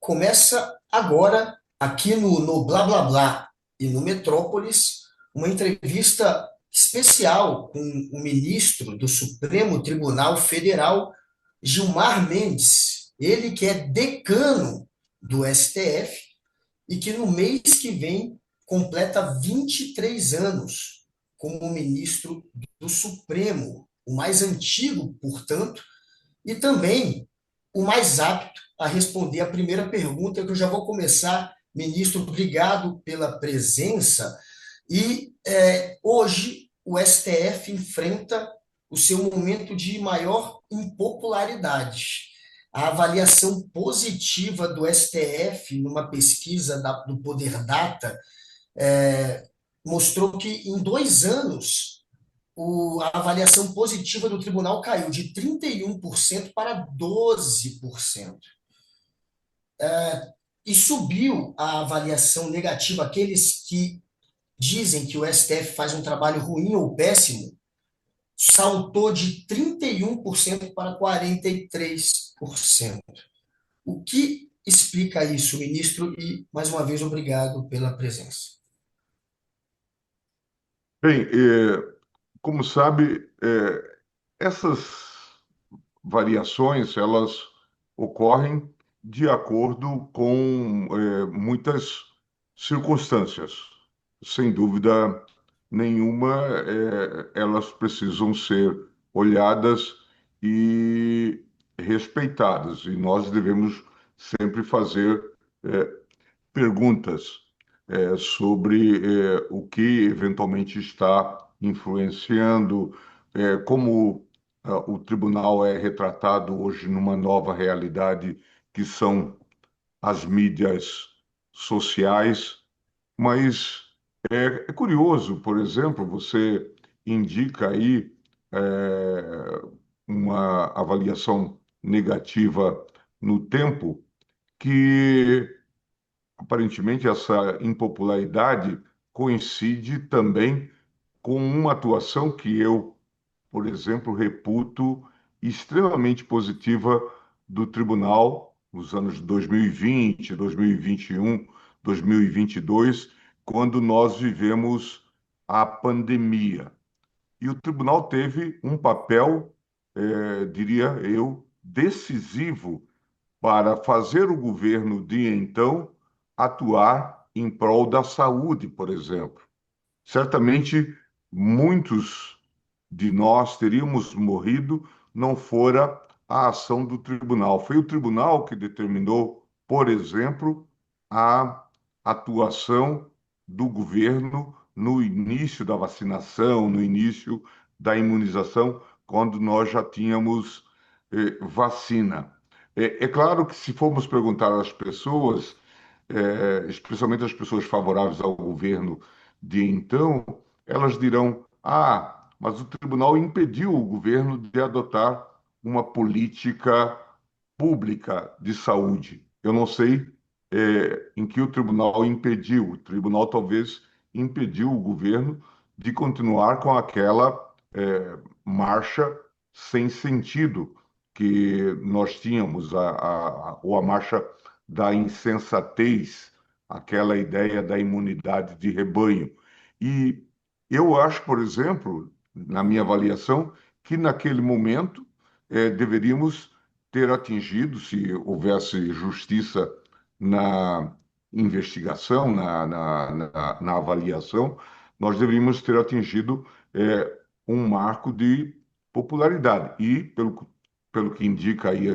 Começa agora, aqui no Blá Blá Blá e no Metrópolis, uma entrevista especial com o ministro do Supremo Tribunal Federal, Gilmar Mendes. Ele que é decano do STF e que no mês que vem completa 23 anos como ministro do Supremo, o mais antigo, portanto, e também o mais apto a responder a primeira pergunta, que eu já vou começar. Ministro, obrigado pela presença. E hoje o STF enfrenta o seu momento de maior impopularidade. A avaliação positiva do STF numa pesquisa do Poder Data mostrou que em 2 anos a avaliação positiva do tribunal caiu de 31% para 12%. E subiu a avaliação negativa. Aqueles que dizem que o STF faz um trabalho ruim ou péssimo, saltou de 31% para 43%. O que explica isso, ministro? E, mais uma vez, obrigado pela presença. Bem, como sabe, essas variações elas ocorrem de acordo com muitas circunstâncias. Sem dúvida nenhuma, elas precisam ser olhadas e respeitadas, e nós devemos sempre fazer eh, perguntas sobre o que eventualmente está influenciando, como o tribunal é retratado hoje numa nova realidade que são as mídias sociais. Mas é curioso, por exemplo, você indica aí uma avaliação negativa no tempo que aparentemente, essa impopularidade coincide também com uma atuação que eu, por exemplo, reputo extremamente positiva do tribunal nos anos 2020, 2021, 2022, quando nós vivemos a pandemia. E o tribunal teve um papel, diria eu, decisivo para fazer o governo de então atuar em prol da saúde, por exemplo. Certamente muitos de nós teríamos morrido não fora a ação do tribunal. Foi o tribunal que determinou, por exemplo, a atuação do governo no início da vacinação, no início da imunização, quando nós já tínhamos vacina. É claro que se formos perguntar às pessoas, especialmente as pessoas favoráveis ao governo de então, elas dirão: ah, mas o tribunal impediu o governo de adotar uma política pública de saúde. Eu não sei, em que o tribunal impediu. O tribunal talvez impediu o governo de continuar com aquela, marcha sem sentido que nós tínhamos, ou a marcha da insensatez, aquela ideia da imunidade de rebanho. E eu acho, por exemplo, na minha avaliação, que naquele momento deveríamos ter atingido, se houvesse justiça na investigação, na avaliação, nós deveríamos ter atingido um marco de popularidade. E, pelo que indica aí,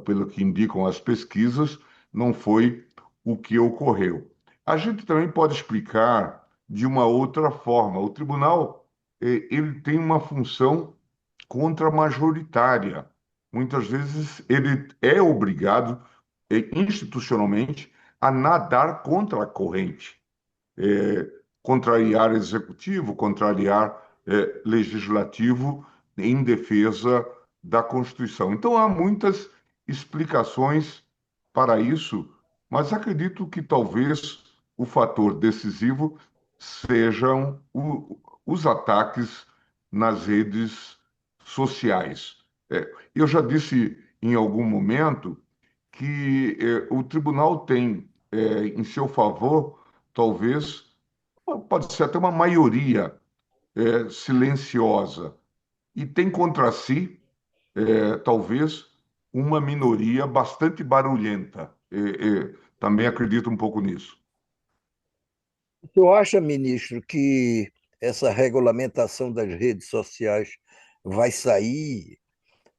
pelo que indicam as pesquisas, não foi o que ocorreu. A gente também pode explicar de uma outra forma. O tribunal, ele tem uma função contra-majoritária. Muitas vezes ele é obrigado, institucionalmente, a nadar contra a corrente, contrariar executivo, contrariar legislativo em defesa da Constituição. Então há muitas explicações para isso, mas acredito que talvez o fator decisivo sejam os ataques nas redes sociais. Eu já disse em algum momento que o tribunal tem em seu favor, talvez, pode ser até uma maioria silenciosa, e tem contra si, talvez, uma minoria bastante barulhenta. Também acredito um pouco nisso. Tu acha, ministro, que essa regulamentação das redes sociais vai sair,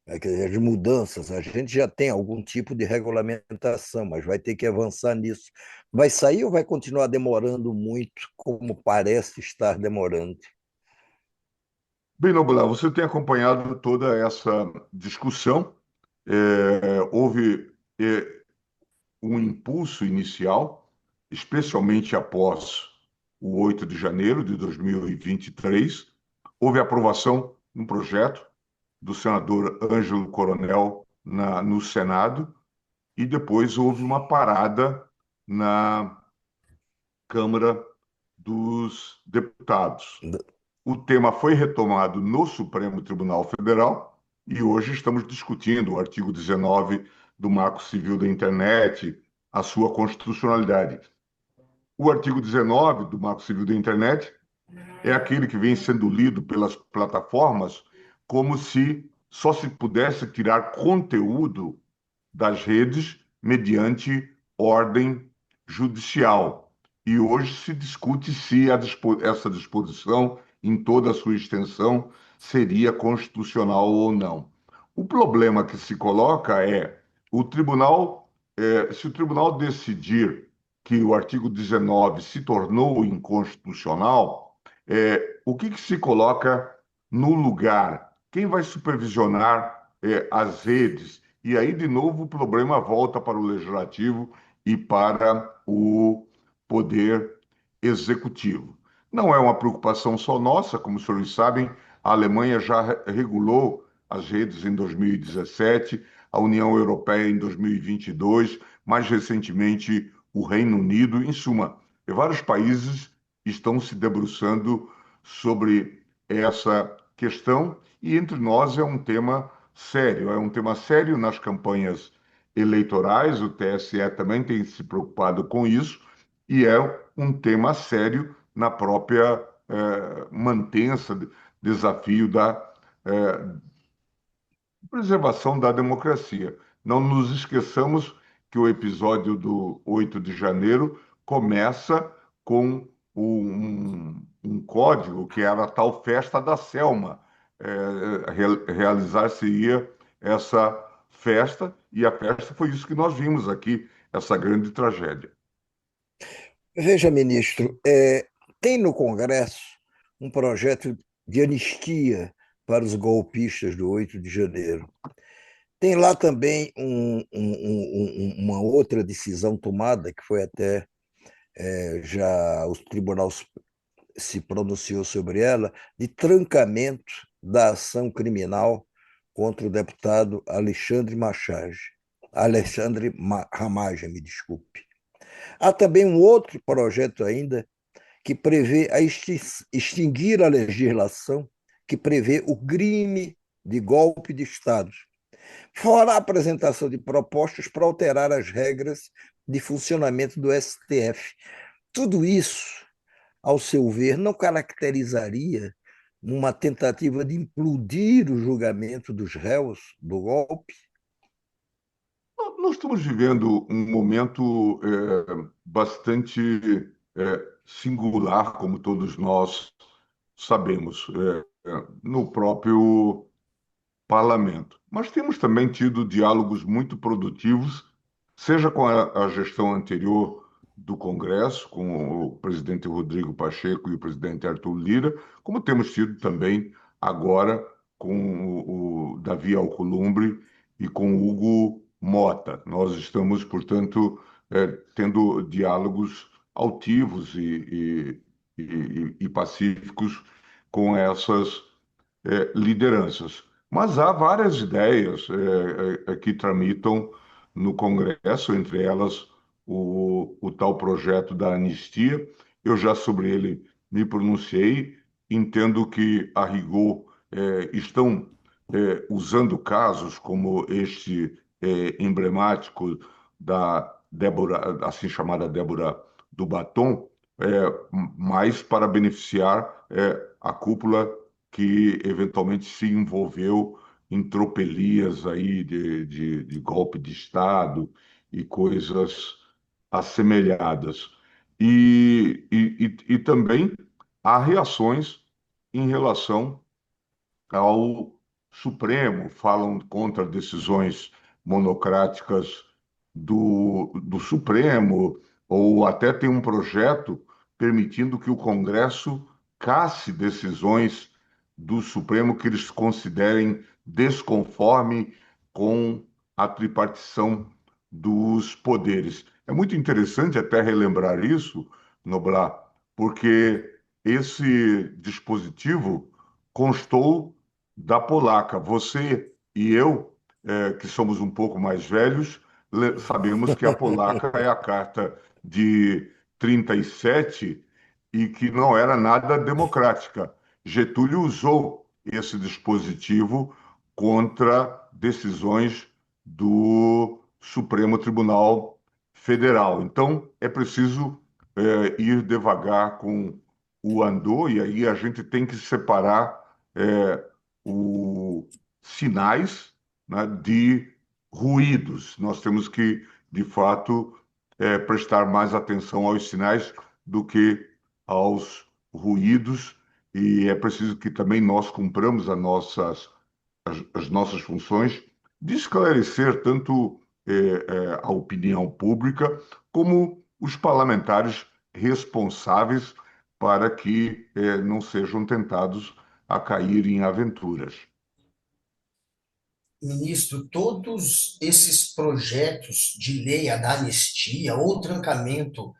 quer dizer, as mudanças? A gente já tem algum tipo de regulamentação, mas vai ter que avançar nisso. Vai sair ou vai continuar demorando muito, como parece estar demorando? Bem, Noblar, você tem acompanhado toda essa discussão. Houve um impulso inicial, especialmente após o 8 de janeiro de 2023. Houve aprovação de um projeto do senador Ângelo Coronel no Senado, e depois houve uma parada na Câmara dos Deputados. O tema foi retomado no Supremo Tribunal Federal e hoje estamos discutindo o artigo 19 do Marco Civil da Internet, a sua constitucionalidade. O artigo 19 do Marco Civil da Internet é aquele que vem sendo lido pelas plataformas como se só se pudesse tirar conteúdo das redes mediante ordem judicial. E hoje se discute se essa disposição, em toda a sua extensão, seria constitucional ou não. O problema que se coloca é o tribunal, se o tribunal decidir que o artigo 19 se tornou inconstitucional, o que se coloca no lugar? Quem vai supervisionar as redes? E aí, de novo, o problema volta para o legislativo e para o poder executivo. Não é uma preocupação só nossa, como os senhores sabem, a Alemanha já regulou as redes em 2017, a União Europeia em 2022, mais recentemente o Reino Unido. Em suma, vários países estão se debruçando sobre essa questão e entre nós é um tema sério nas campanhas eleitorais, o TSE também tem se preocupado com isso, e é um tema sério na própria mantença, desafio da preservação da democracia. Não nos esqueçamos que o episódio do 8 de janeiro começa com um código que era a tal festa da Selma. Realizar-se-ia essa festa, e a festa foi isso que nós vimos aqui, essa grande tragédia. Veja, ministro, tem no Congresso um projeto de anistia para os golpistas do 8 de janeiro. Tem lá também uma outra decisão tomada, que foi até já o tribunal se pronunciou sobre ela, de trancamento da ação criminal contra o deputado Alexandre Ramagem, me desculpe. Há também um outro projeto ainda que prevê extinguir a legislação que prevê o crime de golpe de Estado, fora a apresentação de propostas para alterar as regras de funcionamento do STF. Tudo isso, ao seu ver, não caracterizaria uma tentativa de implodir o julgamento dos réus do golpe? Nós estamos vivendo um momento bastante singular, como todos nós sabemos, no próprio parlamento. Mas temos também tido diálogos muito produtivos, seja com a gestão anterior do Congresso, com o presidente Rodrigo Pacheco e o presidente Arthur Lira, como temos tido também agora com o Davi Alcolumbre e com o Hugo Mota. Nós estamos, portanto, tendo diálogos altivos e pacíficos com essas lideranças. Mas há várias ideias que tramitam no Congresso, entre elas o tal projeto da anistia. Eu já sobre ele me pronunciei, entendo que, a rigor, estão usando casos como este emblemático da Débora, assim chamada Débora do Batom, mais para beneficiar a cúpula que eventualmente se envolveu em tropelias aí de golpe de Estado e coisas assemelhadas. E também há reações em relação ao Supremo, falam contra decisões monocráticas do Supremo, ou até tem um projeto permitindo que o Congresso casse decisões do Supremo que eles considerem desconforme com a tripartição dos poderes. É muito interessante até relembrar isso, Noblar, porque esse dispositivo constou da polaca. Você e eu, que somos um pouco mais velhos, sabemos que a polaca é a carta de 37 e que não era nada democrática. Getúlio usou esse dispositivo contra decisões do Supremo Tribunal Federal. Então, é preciso ir devagar com o andor, e aí a gente tem que separar os sinais, né, de ruídos. Nós temos que, de fato, prestar mais atenção aos sinais do que aos ruídos, e é preciso que também nós cumpramos as nossas funções de esclarecer tanto a opinião pública como os parlamentares responsáveis para que não sejam tentados a cair em aventuras. Ministro, todos esses projetos de lei, a da anistia ou trancamento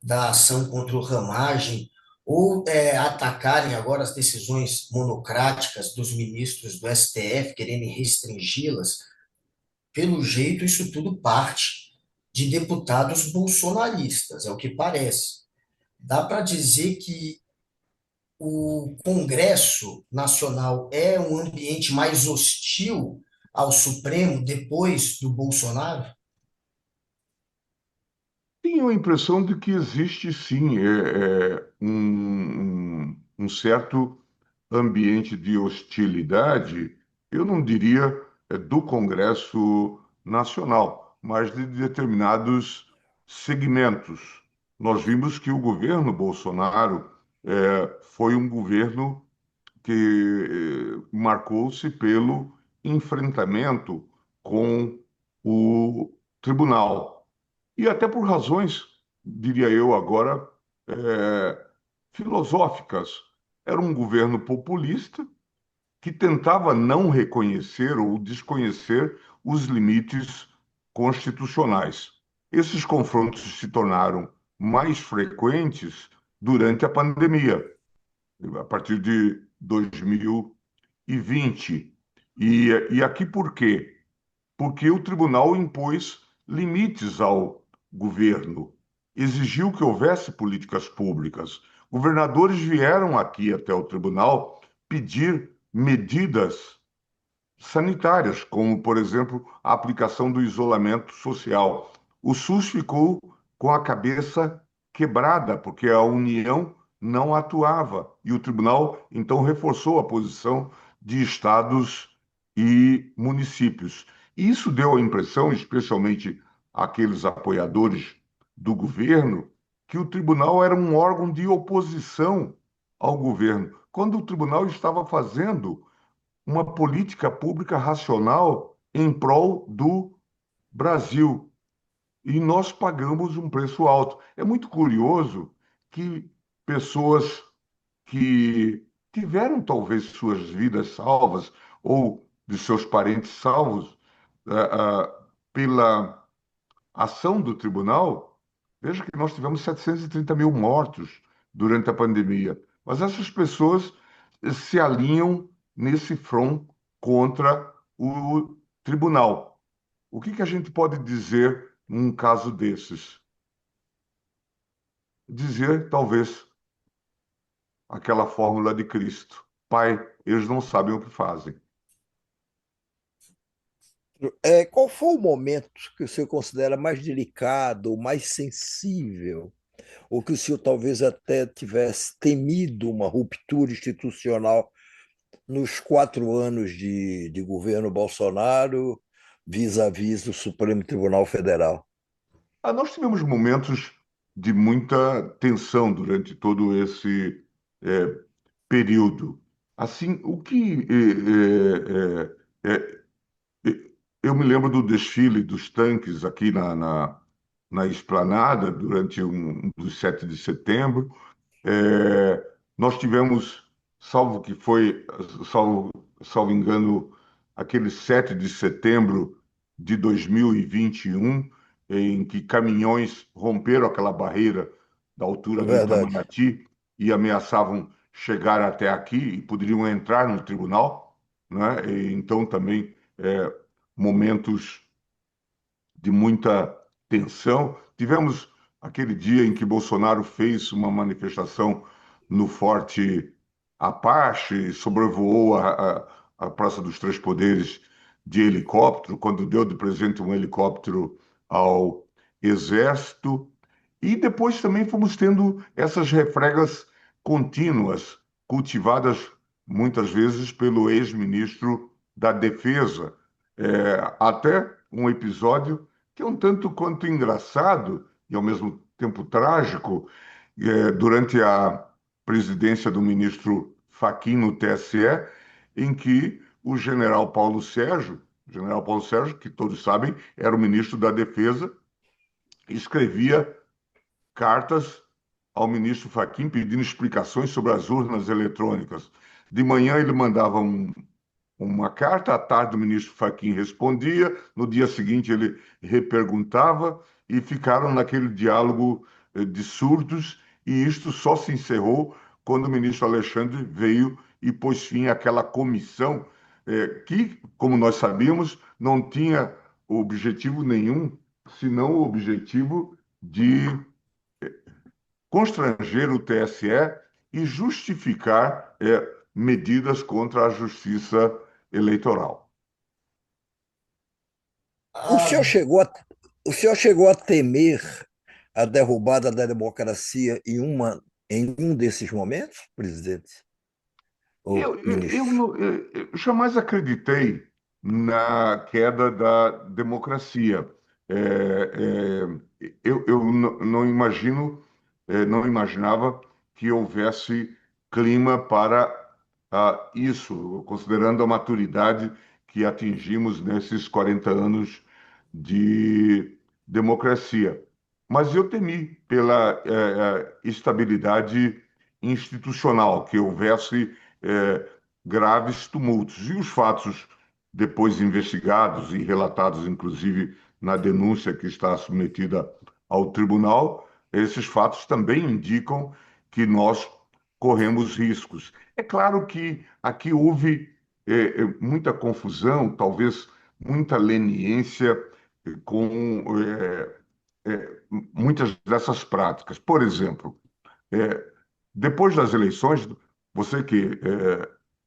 da ação contra o ramagem, ou atacarem agora as decisões monocráticas dos ministros do STF, querendo restringi-las, pelo jeito, isso tudo parte de deputados bolsonaristas, é o que parece. Dá para dizer que o Congresso Nacional é um ambiente mais hostil ao Supremo depois do Bolsonaro? Tenho a impressão de que existe sim um certo ambiente de hostilidade, eu não diria do Congresso Nacional, mas de determinados segmentos. Nós vimos que o governo Bolsonaro foi um governo que marcou-se pelo enfrentamento com o tribunal. E até por razões, diria eu agora, filosóficas. Era um governo populista que tentava não reconhecer ou desconhecer os limites constitucionais. Esses confrontos se tornaram mais frequentes durante a pandemia, a partir de 2020. E aqui por quê? Porque o tribunal impôs limites ao governo, exigiu que houvesse políticas públicas. Governadores vieram aqui até o tribunal pedir medidas sanitárias, como, por exemplo, a aplicação do isolamento social. O SUS ficou com a cabeça quebrada, porque a União não atuava, e o tribunal então reforçou a posição de estados e municípios. Isso deu a impressão, especialmente àqueles apoiadores do governo, que o tribunal era um órgão de oposição ao governo, quando o tribunal estava fazendo uma política pública racional em prol do Brasil. E nós pagamos um preço alto. É muito curioso que pessoas que tiveram talvez suas vidas salvas ou de seus parentes salvos pela ação do tribunal, veja que nós tivemos 730 mil mortos durante a pandemia. Mas essas pessoas se alinham nesse front contra o tribunal. O que a gente pode dizer num caso desses? Dizer, talvez, aquela fórmula de Cristo: Pai, eles não sabem o que fazem. Qual foi o momento que o senhor considera mais delicado, mais sensível, ou que o senhor talvez até tivesse temido uma ruptura institucional nos 4 anos de governo Bolsonaro, vis-à-vis do Supremo Tribunal Federal? Nós tivemos momentos de muita tensão durante todo esse eh, período. Assim, o que eu me lembro do desfile dos tanques aqui na Esplanada durante um dos 7 de setembro. Nós tivemos, salvo que foi, salvo engano, aquele 7 de setembro de 2021, em que caminhões romperam aquela barreira da altura do Verdade. Itamaraty e ameaçavam chegar até aqui e poderiam entrar no tribunal, né? E então também momentos de muita tensão. Tivemos aquele dia em que Bolsonaro fez uma manifestação no Forte Apache, sobrevoou a Praça dos Três Poderes de helicóptero, quando deu de presente um helicóptero ao Exército. E depois também fomos tendo essas refregas contínuas, cultivadas muitas vezes pelo ex-ministro da Defesa. Até um episódio que é um tanto quanto engraçado e ao mesmo tempo trágico, durante a presidência do ministro Fachin no TSE, em que general Paulo Sérgio, que todos sabem, era o ministro da Defesa, escrevia cartas ao ministro Fachin pedindo explicações sobre as urnas eletrônicas. De manhã ele mandava uma carta, à tarde o ministro Fachin respondia, no dia seguinte ele reperguntava e ficaram naquele diálogo de surdos, e isto só se encerrou quando o ministro Alexandre veio e pôs fim àquela comissão que, como nós sabíamos, não tinha objetivo nenhum, senão o objetivo de constranger o TSE e justificar medidas contra a justiça eleitoral. O senhor Ah, chegou a, o senhor chegou a temer a derrubada da democracia em um desses momentos, presidente ou ministro? Eu jamais acreditei na queda da democracia. Eu não imagino, não imaginava que houvesse clima para isso, considerando a maturidade que atingimos nesses 40 anos de democracia. Mas eu temi pela estabilidade institucional, que houvesse graves tumultos. E os fatos, depois investigados e relatados, inclusive, na denúncia que está submetida ao tribunal, esses fatos também indicam que nós corremos riscos. É claro que aqui houve muita confusão, talvez muita leniência com muitas dessas práticas. Por exemplo, é, depois das eleições, você que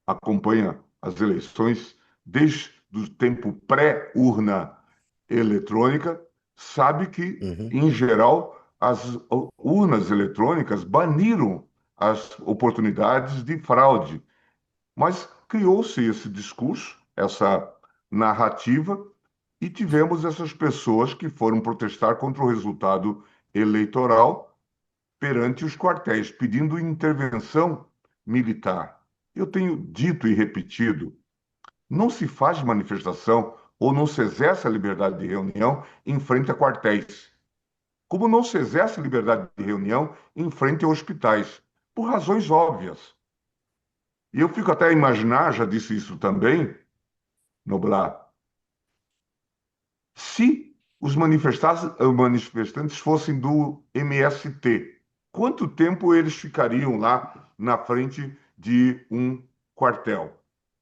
acompanha as eleições desde o tempo pré-urna eletrônica, sabe que, Uhum. em geral, as urnas eletrônicas baniram as oportunidades de fraude. Mas criou-se esse discurso, essa narrativa, e tivemos essas pessoas que foram protestar contra o resultado eleitoral perante os quartéis, pedindo intervenção militar. Eu tenho dito e repetido: não se faz manifestação ou não se exerce a liberdade de reunião em frente a quartéis, como não se exerce a liberdade de reunião em frente a hospitais, por razões óbvias. E eu fico até a imaginar, já disse isso também, Noblar, se os manifestantes fossem do MST, quanto tempo eles ficariam lá na frente de um quartel?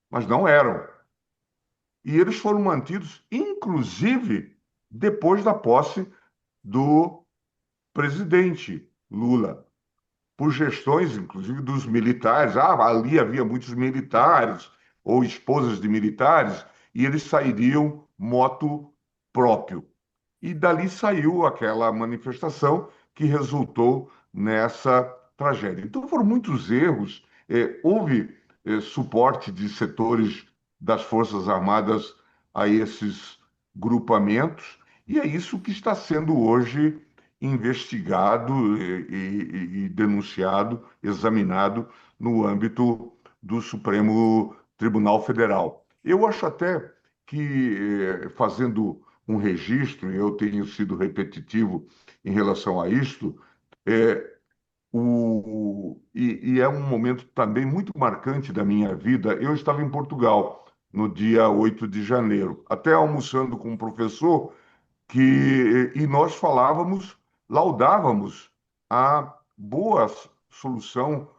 Mas não eram. E eles foram mantidos, inclusive, depois da posse do presidente Lula, por gestões, inclusive, dos militares. Ali havia muitos militares ou esposas de militares, e eles sairiam moto próprio. E dali saiu aquela manifestação que resultou nessa tragédia. Então foram muitos erros. Houve suporte de setores das Forças Armadas a esses grupamentos, e é isso que está sendo hoje investigado e denunciado, examinado no âmbito do Supremo Tribunal Federal. Eu acho até que, fazendo um registro, e eu tenho sido repetitivo em relação a isto, é, e é um momento também muito marcante da minha vida. Eu estava em Portugal no dia 8 de janeiro, até almoçando com um professor e nós falávamos, laudávamos a boa solução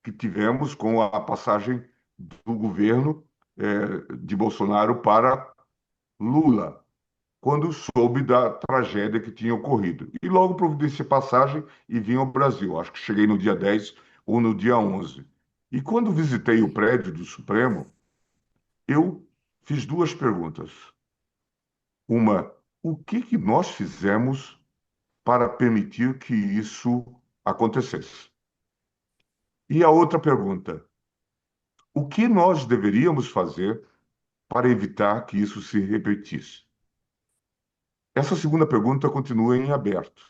que tivemos com a passagem do governo de Bolsonaro para Lula, quando soube da tragédia que tinha ocorrido. E logo providenciei passagem e vim ao Brasil. Acho que cheguei no dia 10 ou no dia 11. E quando visitei o prédio do Supremo, eu fiz duas perguntas. Uma, o que nós fizemos para permitir que isso acontecesse? E a outra pergunta, o que nós deveríamos fazer para evitar que isso se repetisse? Essa segunda pergunta continua em aberto.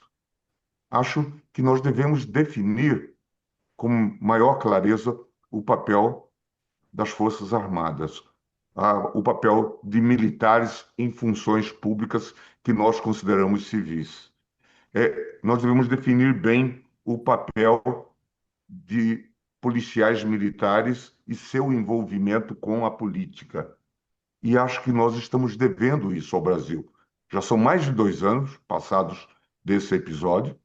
Acho que nós devemos definir com maior clareza o papel das Forças Armadas, o papel de militares em funções públicas que nós consideramos civis. Nós devemos definir bem o papel de policiais militares e seu envolvimento com a política. E acho que nós estamos devendo isso ao Brasil. Já são mais de 2 anos passados desse episódio,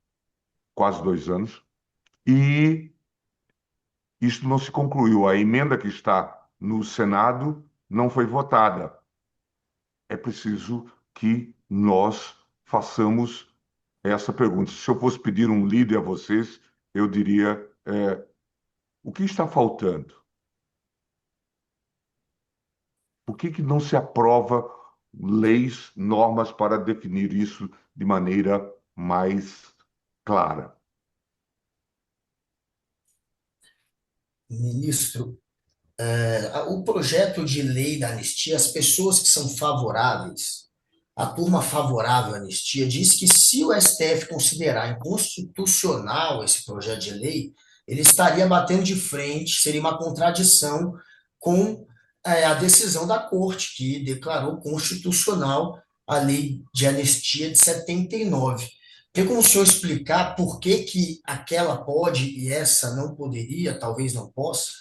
quase 2 anos, e isto não se concluiu. A emenda que está no Senado não foi votada. É preciso que nós façamos essa pergunta. Se eu fosse pedir um líder a vocês, eu diria: o que está faltando? Por que não se aprova leis, normas para definir isso de maneira mais clara? Ministro, o projeto de lei da anistia, as pessoas que são favoráveis, a turma favorável à anistia, diz que se o STF considerar inconstitucional esse projeto de lei, ele estaria batendo de frente, seria uma contradição com a decisão da Corte, que declarou constitucional a lei de anistia de 79. Tem como o senhor explicar por que que aquela pode e essa não poderia, talvez não possa?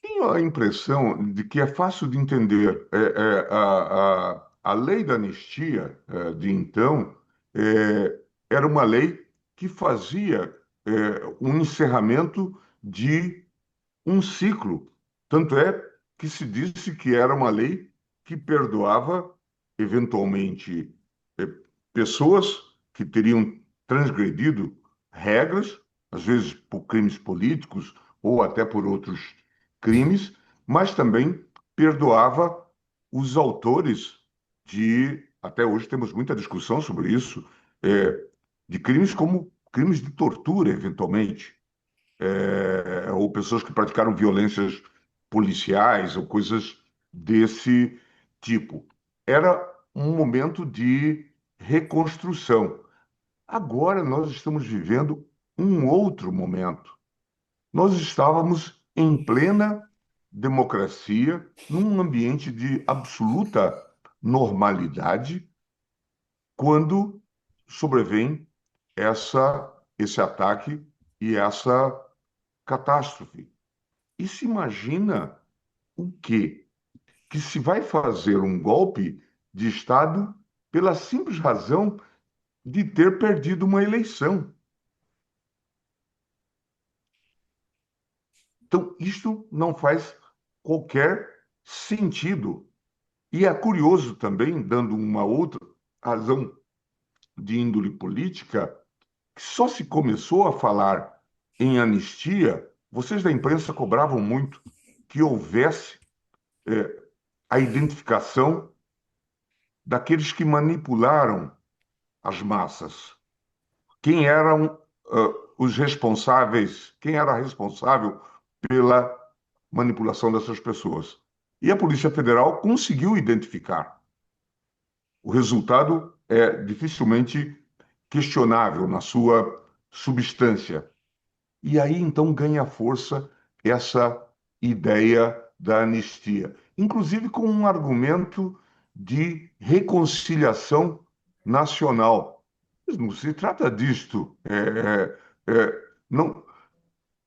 Tenho a impressão de que é fácil de entender. A lei da anistia de então era uma lei que fazia um encerramento de um ciclo. Tanto é que se disse que era uma lei que perdoava, eventualmente, eh, pessoas que teriam transgredido regras, às vezes por crimes políticos ou até por outros crimes, mas também perdoava os autores até hoje temos muita discussão sobre isso, de crimes como crimes de tortura, eventualmente, ou pessoas que praticaram violências policiais ou coisas desse tipo. Era um momento de reconstrução. Agora nós estamos vivendo um outro momento. Nós estávamos em plena democracia, num ambiente de absoluta normalidade, quando sobrevém esse ataque e essa catástrofe. E se imagina o quê? Que se vai fazer um golpe de Estado pela simples razão de ter perdido uma eleição. Então, isto não faz qualquer sentido. E é curioso também, dando uma outra razão de índole política, que só se começou a falar em anistia, vocês da imprensa cobravam muito que houvesse a identificação daqueles que manipularam as massas. Quem eram os responsáveis, quem era responsável pela manipulação dessas pessoas. E a Polícia Federal conseguiu identificar. O resultado é dificilmente questionável na sua substância. E aí então ganha força essa ideia da anistia, inclusive com um argumento de reconciliação nacional. Mas não se trata disto. Não,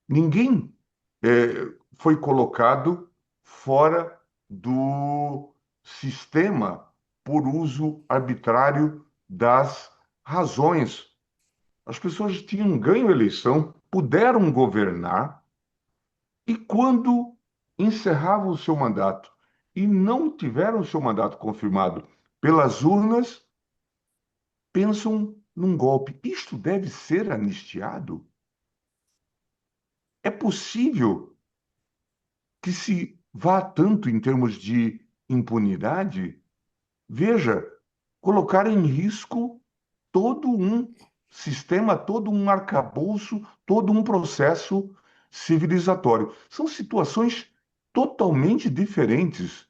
ninguém foi colocado fora do sistema por uso arbitrário das razões. As pessoas tinham ganho a eleição, puderam governar, e quando encerravam o seu mandato e não tiveram o seu mandato confirmado pelas urnas, pensam num golpe. Isto deve ser anistiado? É possível que se vá tanto em termos de impunidade? Veja, colocar em risco todo um sistema, todo um arcabouço, todo um processo civilizatório. São situações totalmente diferentes.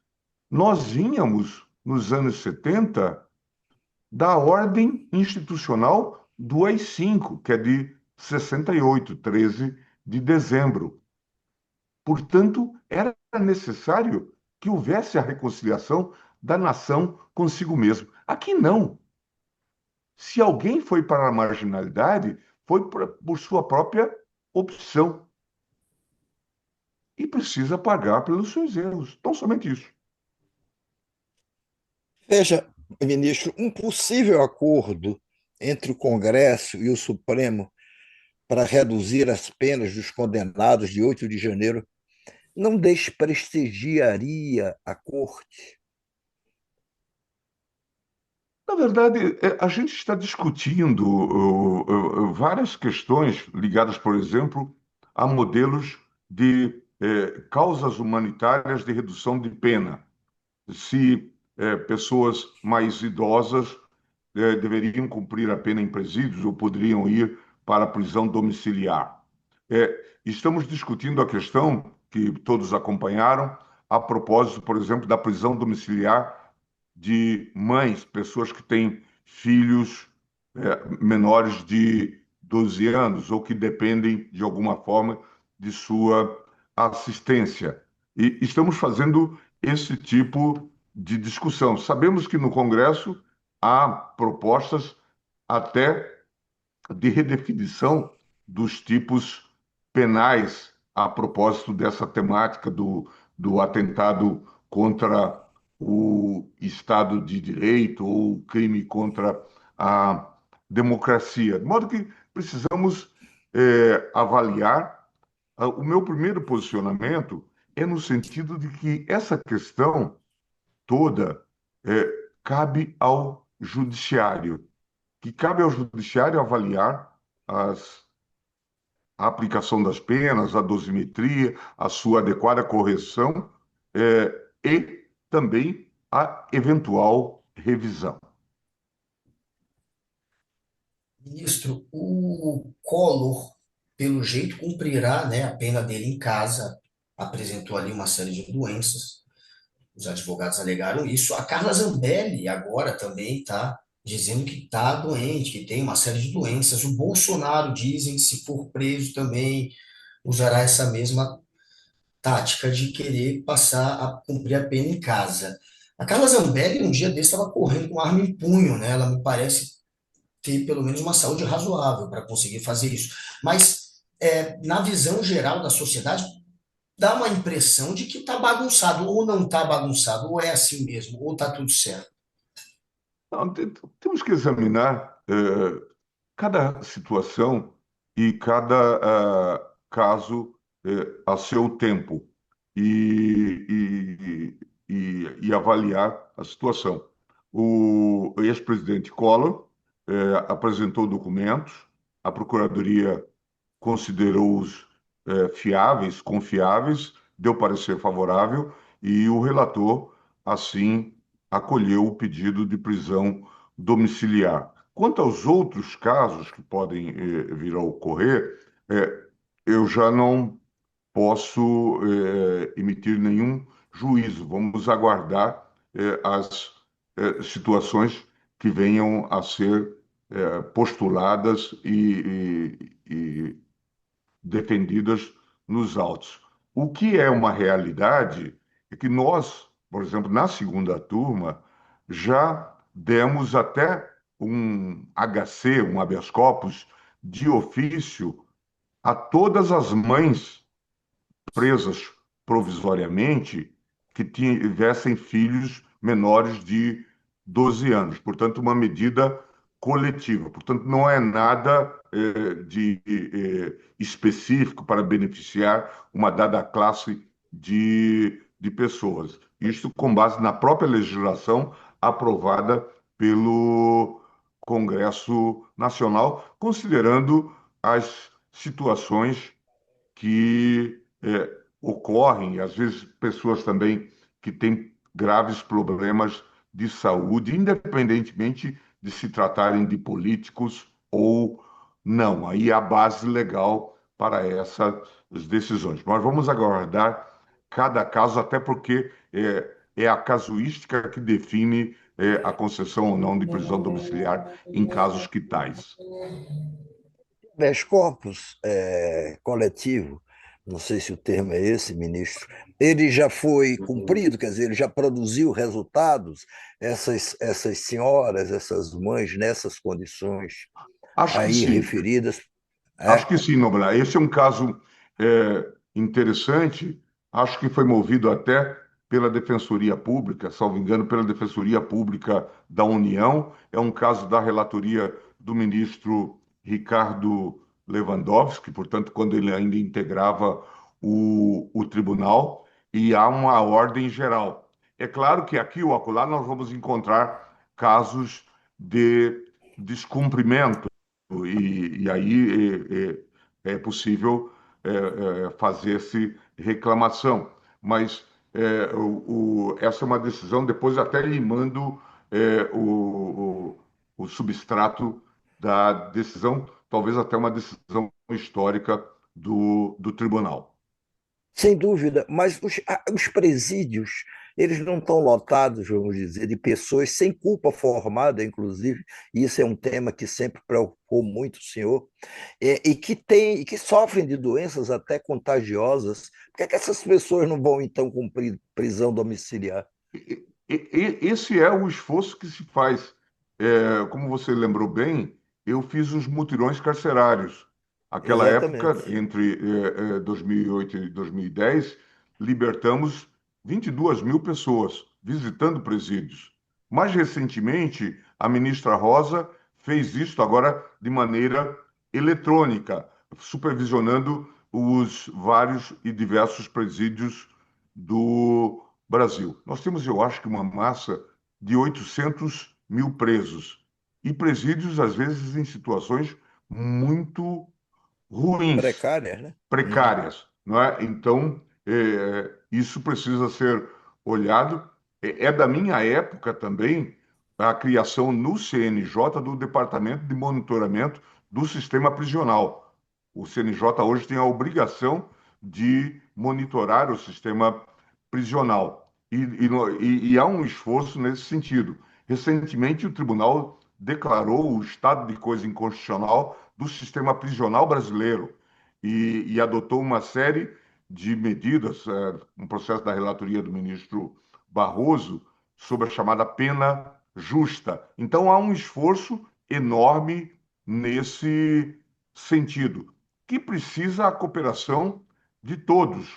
Nós vínhamos, nos anos 70, da ordem institucional do AI-5, que é de 68, 13 de dezembro. Portanto, era necessário que houvesse a reconciliação da nação consigo mesmo. Aqui não. Se alguém foi para a marginalidade, foi por sua própria opção e precisa pagar pelos seus erros. Tão somente isso. Veja, ministro, um possível acordo entre o Congresso e o Supremo para reduzir as penas dos condenados de 8 de janeiro não desprestigiaria a Corte? Na verdade, a gente está discutindo várias questões ligadas, por exemplo, a modelos de causas humanitárias de redução de pena. Se pessoas mais idosas deveriam cumprir a pena em presídios ou poderiam ir para a prisão domiciliar. Estamos discutindo a questão que todos acompanharam, a propósito, por exemplo, da prisão domiciliar de mães, pessoas que têm filhos menores de 12 anos ou que dependem, de alguma forma, de sua assistência. E estamos fazendo esse tipo de discussão. Sabemos que no Congresso há propostas até de redefinição dos tipos penais a propósito dessa temática do atentado contra o Estado de Direito ou crime contra a democracia. De modo que precisamos avaliar. O meu primeiro posicionamento é no sentido de que essa questão toda cabe ao judiciário, que cabe ao judiciário avaliar a aplicação das penas, a dosimetria, a sua adequada correção e também a eventual revisão. Ministro, o Collor, pelo jeito, cumprirá, né, a pena dele em casa, apresentou ali uma série de doenças, os advogados alegaram isso. A Carla Zambelli agora também está dizendo que está doente, que tem uma série de doenças. O Bolsonaro, dizem, se for preso também, usará essa mesma tática de querer passar a cumprir a pena em casa. A Carla Zambelli, um dia desse, estava correndo com arma em punho, né? Ela me parece ter pelo menos uma saúde razoável para conseguir fazer isso. Mas, na visão geral da sociedade, dá uma impressão de que está bagunçado, ou não está bagunçado, ou é assim mesmo, ou está tudo certo. Não, temos que examinar cada situação e cada caso a seu tempo e avaliar a situação. O ex-presidente Collor apresentou documentos, a Procuradoria considerou-os fiáveis, confiáveis, deu parecer favorável e o relator assim, acolheu o pedido de prisão domiciliar. Quanto aos outros casos que podem vir a ocorrer, eu já não posso emitir nenhum juízo. Vamos aguardar as situações que venham a ser postuladas e defendidas nos autos. O que é uma realidade é que nós, por exemplo, na segunda turma, já demos até um HC, um habeas corpus, de ofício a todas as mães presas provisoriamente que tivessem filhos menores de 12 anos. Portanto, uma medida coletiva. Portanto, não é nada de específico para beneficiar uma dada classe de pessoas. Isto com base na própria legislação aprovada pelo Congresso Nacional, considerando as situações que ocorrem, às vezes pessoas também que têm graves problemas de saúde, independentemente de se tratarem de políticos ou não. Aí há base legal para essas decisões. Mas vamos aguardar cada caso, até porque é a casuística que define a concessão ou não de prisão domiciliar em casos que tais. Habeas corpus coletivo, não sei se o termo é esse, ministro, ele já foi cumprido, quer dizer, ele já produziu resultados, essas senhoras, essas mães nessas condições Acho que aí sim. referidas, Acho é? que sim, Noblar. Esse é um caso interessante. Acho que foi movido até pela Defensoria Pública, salvo engano, pela Defensoria Pública da União. É um caso da relatoria do ministro Ricardo Lewandowski, portanto, quando ele ainda integrava o tribunal, e há uma ordem geral. É claro que aqui ou acolá nós vamos encontrar casos de descumprimento e aí é possível fazer-se reclamação. Mas essa é uma decisão, depois até lhe mando o substrato da decisão, talvez até uma decisão histórica do tribunal. Sem dúvida, mas os presídios, eles não estão lotados, vamos dizer, de pessoas sem culpa formada, inclusive, e isso é um tema que sempre preocupou muito o senhor, e que sofrem de doenças até contagiosas. Por que é que essas pessoas não vão, então, cumprir prisão domiciliar? Esse é o esforço que se faz. Como você lembrou bem, eu fiz os mutirões carcerários. Aquela época, Exatamente. entre 2008 e 2010, libertamos 22 mil pessoas visitando presídios. Mais recentemente, a ministra Rosa fez isso agora de maneira eletrônica, supervisionando os vários e diversos presídios do Brasil. Nós temos, eu acho que, uma massa de 800 mil presos e presídios, às vezes, em situações muito ruins, Precárias, né? Uhum. precárias, não é? Então, isso precisa ser olhado. É da minha época também a criação no CNJ do Departamento de Monitoramento do Sistema Prisional. O CNJ hoje tem a obrigação de monitorar o sistema prisional. E há um esforço nesse sentido. Recentemente, o tribunal declarou o estado de coisa inconstitucional do sistema prisional brasileiro e adotou uma série de medidas, um processo da relatoria do ministro Barroso, sobre a chamada pena justa. Então, há um esforço enorme nesse sentido, que precisa a cooperação de todos,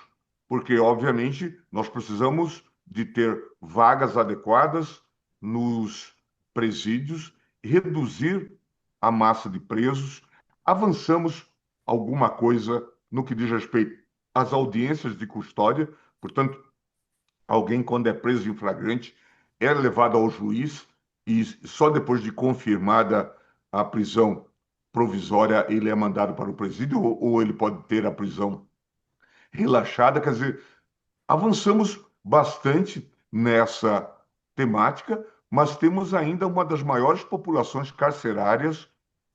porque, obviamente, nós precisamos de ter vagas adequadas nos presídios, reduzir a massa de presos, avançamos alguma coisa no que diz respeito às audiências de custódia, portanto, alguém, quando é preso em flagrante, é levado ao juiz e só depois de confirmada a prisão provisória ele é mandado para o presídio ou ele pode ter a prisão relaxada. Quer dizer, avançamos bastante nessa temática, mas temos ainda uma das maiores populações carcerárias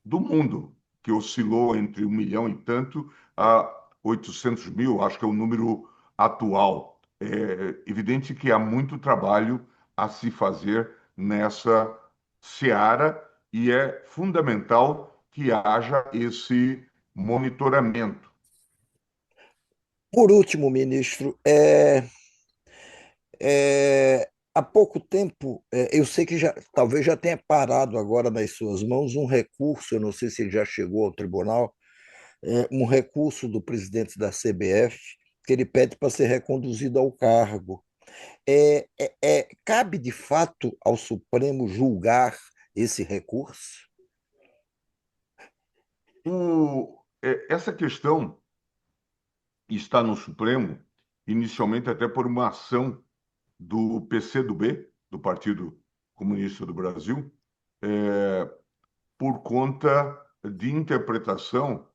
do mundo, que oscilou entre 1 milhão e tanto a 800 mil, acho que é o número atual. É evidente que há muito trabalho a se fazer nessa seara e é fundamental que haja esse monitoramento. Por último, ministro, há pouco tempo, eu sei que talvez já tenha parado agora nas suas mãos um recurso, eu não sei se ele já chegou ao tribunal, um recurso do presidente da CBF, que ele pede para ser reconduzido ao cargo. Cabe de fato ao Supremo julgar esse recurso? Essa questão está no Supremo, inicialmente até por uma ação do PCdoB, do Partido Comunista do Brasil, por conta de interpretação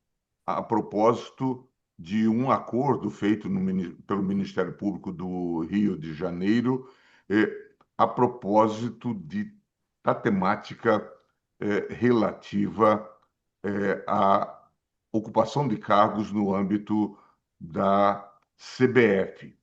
a propósito de um acordo feito pelo Ministério Público do Rio de Janeiro, a propósito da temática relativa à ocupação de cargos no âmbito da CBF.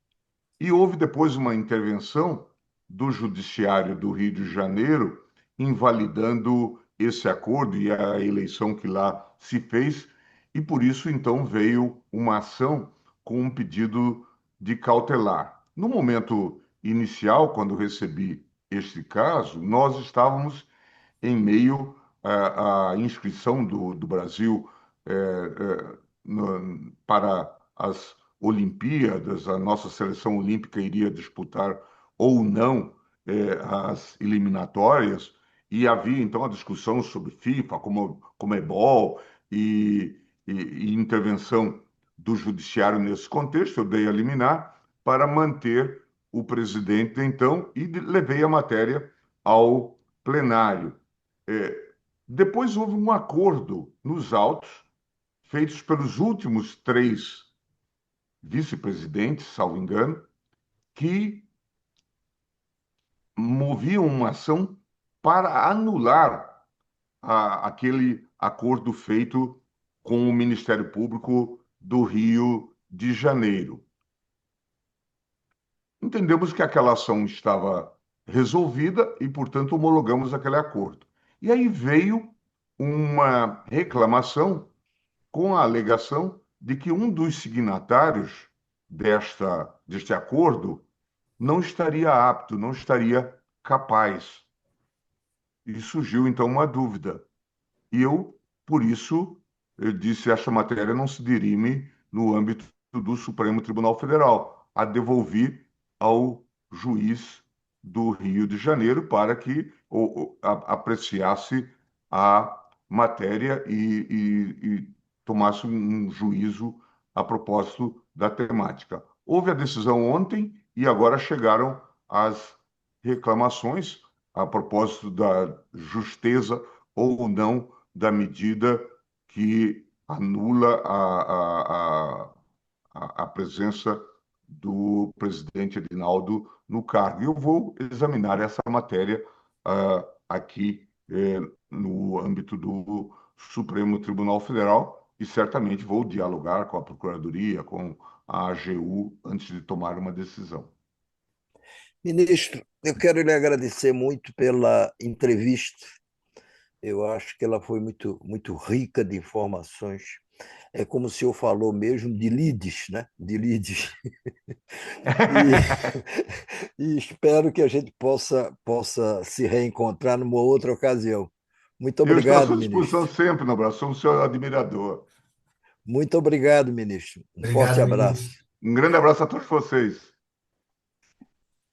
E houve depois uma intervenção do Judiciário do Rio de Janeiro, invalidando esse acordo e a eleição que lá se fez, e por isso então veio uma ação com um pedido de cautelar. No momento inicial, quando recebi este caso, nós estávamos em meio à inscrição do Brasil para as Olimpíadas, a nossa seleção olímpica iria disputar ou não as eliminatórias, e havia então a discussão sobre FIFA, como Comebol e intervenção do judiciário nesse contexto. Eu dei a liminar para manter o presidente então e levei a matéria ao plenário. Depois houve um acordo nos autos, feitos pelos últimos três vice-presidentes, salvo engano, que moviam uma ação para anular aquele acordo feito com o Ministério Público do Rio de Janeiro. Entendemos que aquela ação estava resolvida e, portanto, homologamos aquele acordo. E aí veio uma reclamação com a alegação de que um dos signatários deste acordo não estaria apto, não estaria capaz. E surgiu então uma dúvida. E eu, por isso, eu disse: esta matéria não se dirime no âmbito do Supremo Tribunal Federal, a devolvi ao juiz do Rio de Janeiro para que apreciasse a matéria e tomasse um juízo a propósito da temática. Houve a decisão ontem e agora chegaram as reclamações a propósito da justeza ou não da medida que anula a presença do presidente Edinaldo no cargo. Eu vou examinar essa matéria aqui no âmbito do Supremo Tribunal Federal e certamente vou dialogar com a Procuradoria, com a AGU, antes de tomar uma decisão. Ministro, eu quero lhe agradecer muito pela entrevista. Eu acho que ela foi muito, muito rica de informações. É como o senhor falou mesmo de leads, né? De leads. E, e espero que a gente possa se reencontrar numa outra ocasião. Muito Eu estou à obrigado, sua disposição ministro. sempre, Nobrado. Sou um seu admirador. Muito obrigado, ministro. Um forte Obrigado, abraço. ministro. Um grande abraço a todos vocês.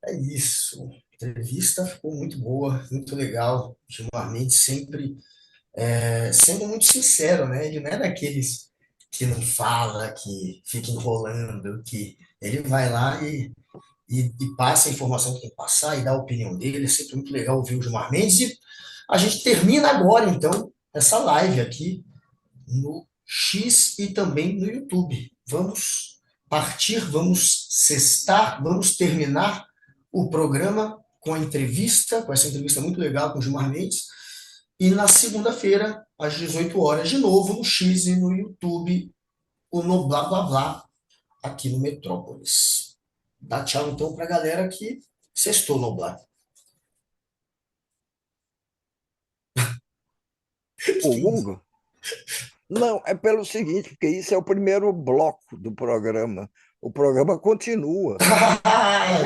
É isso. A entrevista ficou muito boa, muito legal. Gilmar Mendes sempre sendo muito sincero, né? Ele não é daqueles que não fala, que fica enrolando, que ele vai lá e passa a informação que tem que passar e dá a opinião dele. É sempre muito legal ouvir o Gilmar Mendes. E a gente termina agora, então, essa live aqui no X e também no YouTube. Vamos partir, vamos cestar, vamos terminar o programa com a entrevista, com essa entrevista muito legal com o Gilmar Mendes. E na segunda-feira, às 18 horas, de novo no X e no YouTube, o No Blá Blá Blá, aqui no Metrópolis. Dá tchau então pra galera que sextou no Blá. O Hugo? Não, é pelo seguinte, porque isso é o primeiro bloco do programa. O programa continua.